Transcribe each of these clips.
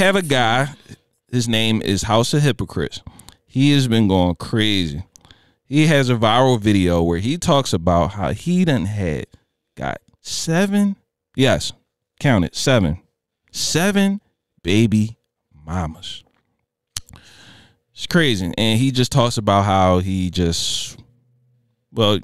have a guy. His name is House of Hypocrites. He has been going crazy. He has a viral video where he talks about how he done got 7, yes, count it, 7 baby mamas. It's crazy. And he just talks about how he just, well,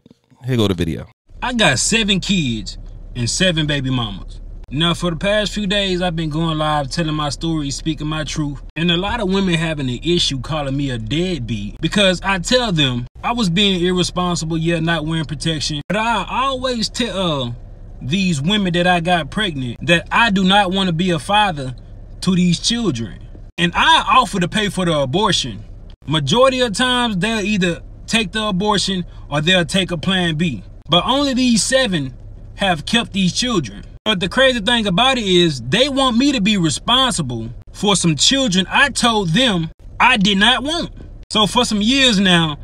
here go the video. I got 7 kids and 7 baby mamas. Now, for the past few days, I've been going live, telling my story, speaking my truth. And a lot of women having an issue calling me a deadbeat because I tell them I was being irresponsible, yeah, not wearing protection. But I always tell these women that I got pregnant that I do not want to be a father to these children. And I offer to pay for the abortion. Majority of times, they'll either take the abortion or they'll take a plan B. But only these 7 have kept these children. But the crazy thing about it is they want me to be responsible for some children I told them I did not want. So for some years now,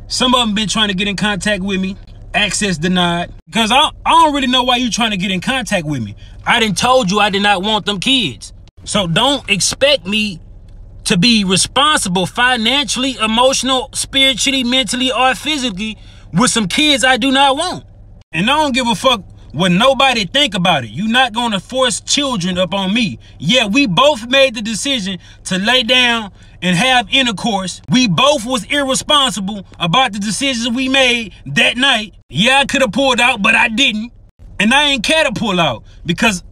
some of them been trying to get in contact with me, access denied. Because I don't really know why you trying to get in contact with me. I done told you I did not want them kids. So don't expect me to be responsible financially, emotional, spiritually, mentally, or physically with some kids I do not want. And I don't give a fuck what nobody think about it. You're not gonna force children up on me. Yeah, we both made the decision to lay down and have intercourse. We both was irresponsible about the decisions we made that night. Yeah, I could have pulled out, but I didn't. And I ain't care to pull out because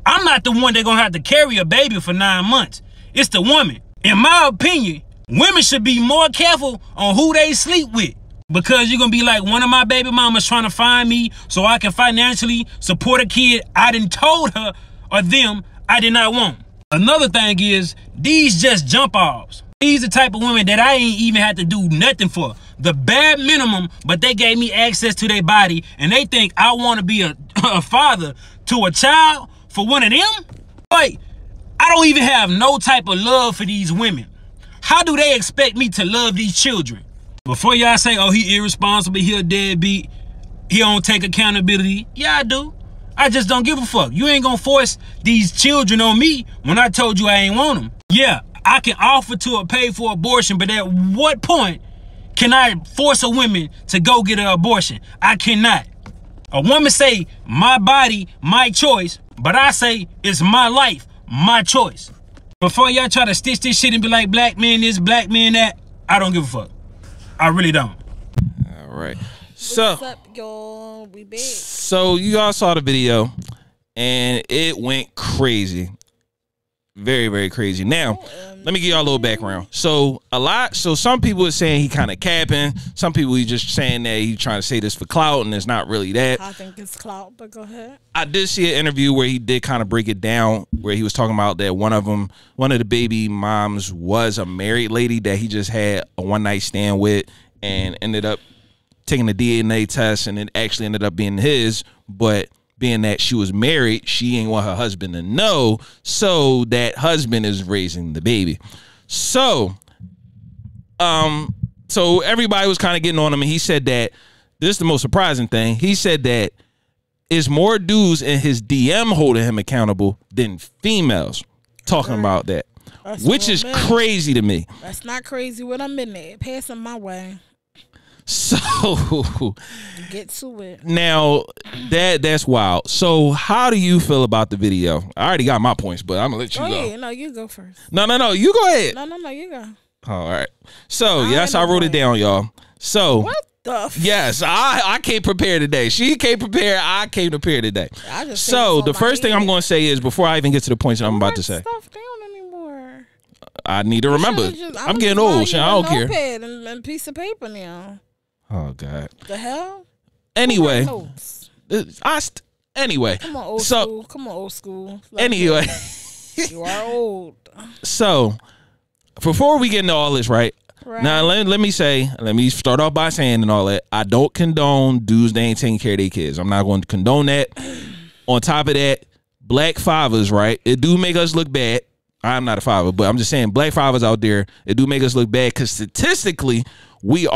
I'm not the one that gonna have to carry a baby for 9 months. It's the woman. In my opinion, women should be more careful on who they sleep with. Because you're going to be like, one of my baby mamas trying to find me so I can financially support a kid I done told her or them I did not want. Another thing is, these just jump offs. These the type of women that I ain't even had to do nothing for. The bare minimum, but they gave me access to their body and they think I want to be a father to a child for one of them? Like, I don't even have no type of love for these women. How do they expect me to love these children? Before y'all say, oh, he irresponsible, he a deadbeat, he don't take accountability. Yeah, I do. I just don't give a fuck. You ain't gonna force these children on me when I told you I ain't want them. Yeah, I can offer to pay for abortion, but at what point can I force a woman to go get an abortion? I cannot. A woman say, my body, my choice, but I say, it's my life, my choice. Before y'all try to stitch this shit and be like, black man this, black man that, I don't give a fuck. I really don't. All right. So, what's up, y'all? We back. So you all saw the video and it went crazy. Very, very crazy. Now, let me give y'all a little background. So some people are saying he kind of capping. Some people are just saying that he's trying to say this for clout and it's not really that. I think it's clout, but go ahead. I did see an interview where he did kind of break it down, where he was talking about that one of the baby moms was a married lady that he just had a one-night stand with and ended up taking a DNA test and it actually ended up being his, but being that she was married, she ain't want her husband to know, so that husband is raising the baby. So everybody was kind of getting on him, and he said that this is the most surprising thing. He said that it's more dudes in his DM holding him accountable than females talking about that, which is crazy to me. That's not crazy when I'm in there. Pass them my way. So get to it. Now that's wild. So how do you feel about the video? I already got my points, but I'm gonna let you go. Ahead. No, you go first. No, you go ahead. No, you go. All right. So yes, I wrote it down, y'all. So what the? Yes, I came prepared today. She came prepared. I came prepared today. So the first thing I'm gonna say is, before I even get to the points that I'm about to say, stuff down anymore. I need to remember. I'm getting old. I don't care. Notepad and piece of paper now. Oh God. The hell? Anyway. Anyway. Come on, old school. Come on, old school. Anyway. You are old. So, before we get into all this, right? Now, let me start off by saying and all that, I don't condone dudes that ain't taking care of their kids. I'm not going to condone that. On top of that, black fathers, right? It do make us look bad. I'm not a father, but I'm just saying black fathers out there, it do make us look bad because statistically, black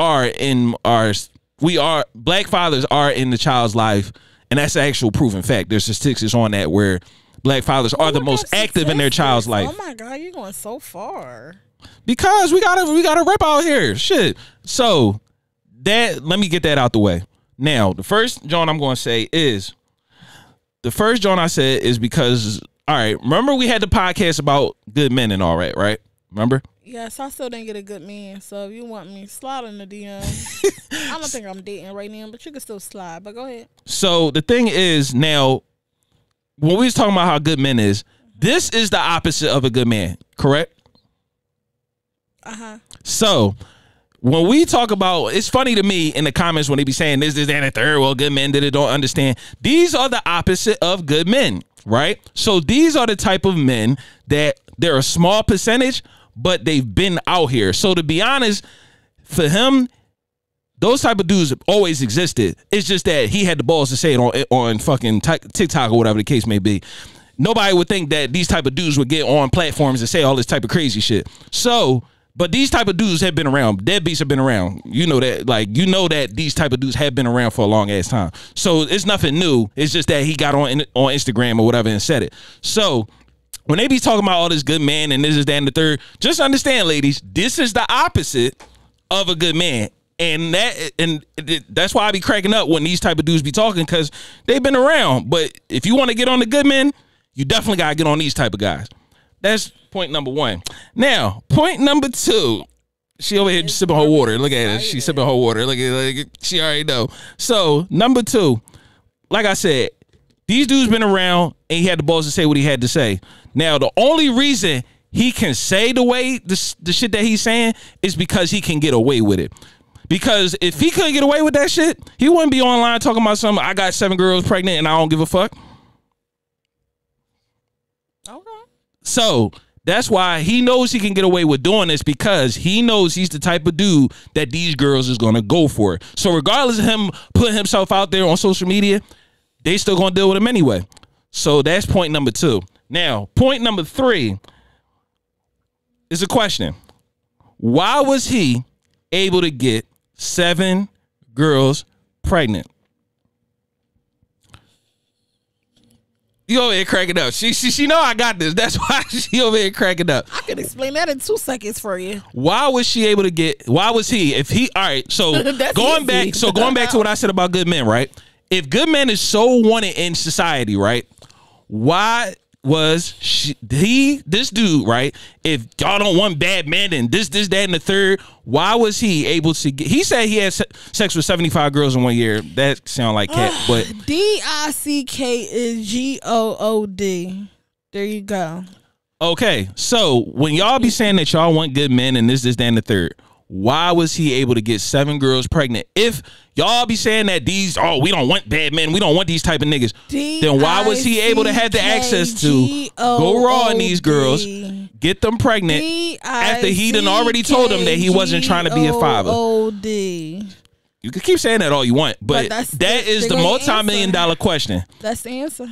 fathers are in the child's life, and that's the actual proven fact. There's statistics on that where black fathers are the most active in their child's life. Oh my God, you're going so far. Because we gotta rip out here. Shit. So let me get that out the way. Now, the first joint I'm gonna say is the first joint I said is because, all right, remember we had the podcast about good men and all that, right? Remember? Yes, I still didn't get a good man. So if you want me, slide in the DM. I don't think I'm dating right now, but you can still slide. But go ahead. So the thing is, now, when we was talking about how good men is, this is the opposite of a good man, correct? Uh-huh. So when we talk about, it's funny to me in the comments when they be saying this, and the third, well, good men don't understand. These are the opposite of good men, right? So these are the type of men that they're a small percentage, but they've been out here. So to be honest, for him, those type of dudes always existed. It's just that he had the balls to say it on fucking TikTok or whatever the case may be. Nobody would think that these type of dudes would get on platforms and say all this type of crazy shit. So, but these type of dudes have been around. Deadbeats have been around. You know that, that these type of dudes have been around for a long ass time. So it's nothing new. It's just that he got on Instagram or whatever and said it. So when they be talking about all this good man and this is that and the third, just understand, ladies, this is the opposite of a good man. And that's why I be cracking up when these type of dudes be talking, because they've been around. But if you want to get on the good men, you definitely got to get on these type of guys. That's point number one. Now, point number two. She over here sipping her water. Look at her. She's sipping her water. Look at her. She already know. So, number two, like I said, these dudes been around and he had the balls to say what he had to say. Now, the only reason he can say the shit that he's saying is because he can get away with it. Because if he couldn't get away with that shit, he wouldn't be online talking about something. I got 7 girls pregnant and I don't give a fuck. Okay. So that's why he knows he can get away with doing this, because he knows he's the type of dude that these girls is going to go for. So regardless of him putting himself out there on social media, they still going to deal with him anyway. So that's point number two. Now, point number three is a question. Why was he able to get 7 girls pregnant? You over here cracking up. She know I got this. That's why she over here cracking up. I can explain that in 2 seconds for you. Why was she able to get? Why was he? If he, all right. So going back to what I said about good men, right? If good men is so wanted in society, right? Why was this dude, right? If y'all don't want bad men and this, that, and the third, why was he able to get? He said he had sex with 75 girls in 1 year. That sound like cat, but DICK is GOOD. There you go. Okay, so when y'all be saying that y'all want good men and this, that, and the third, why was he able to get 7 girls pregnant? If y'all be saying that we don't want bad men, we don't want these type of niggas, then why was he able to have the access to go raw on these girls, get them pregnant, after he done already told them that he wasn't trying to be a father? You can keep saying that all you want, but that is the multi-million-dollar question. That's the answer.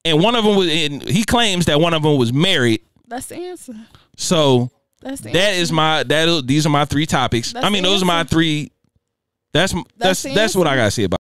And one of them was, and he claims that one of them was married. That's the answer. So these are my 3 topics. Those are my 3. That's what I gotta say about it.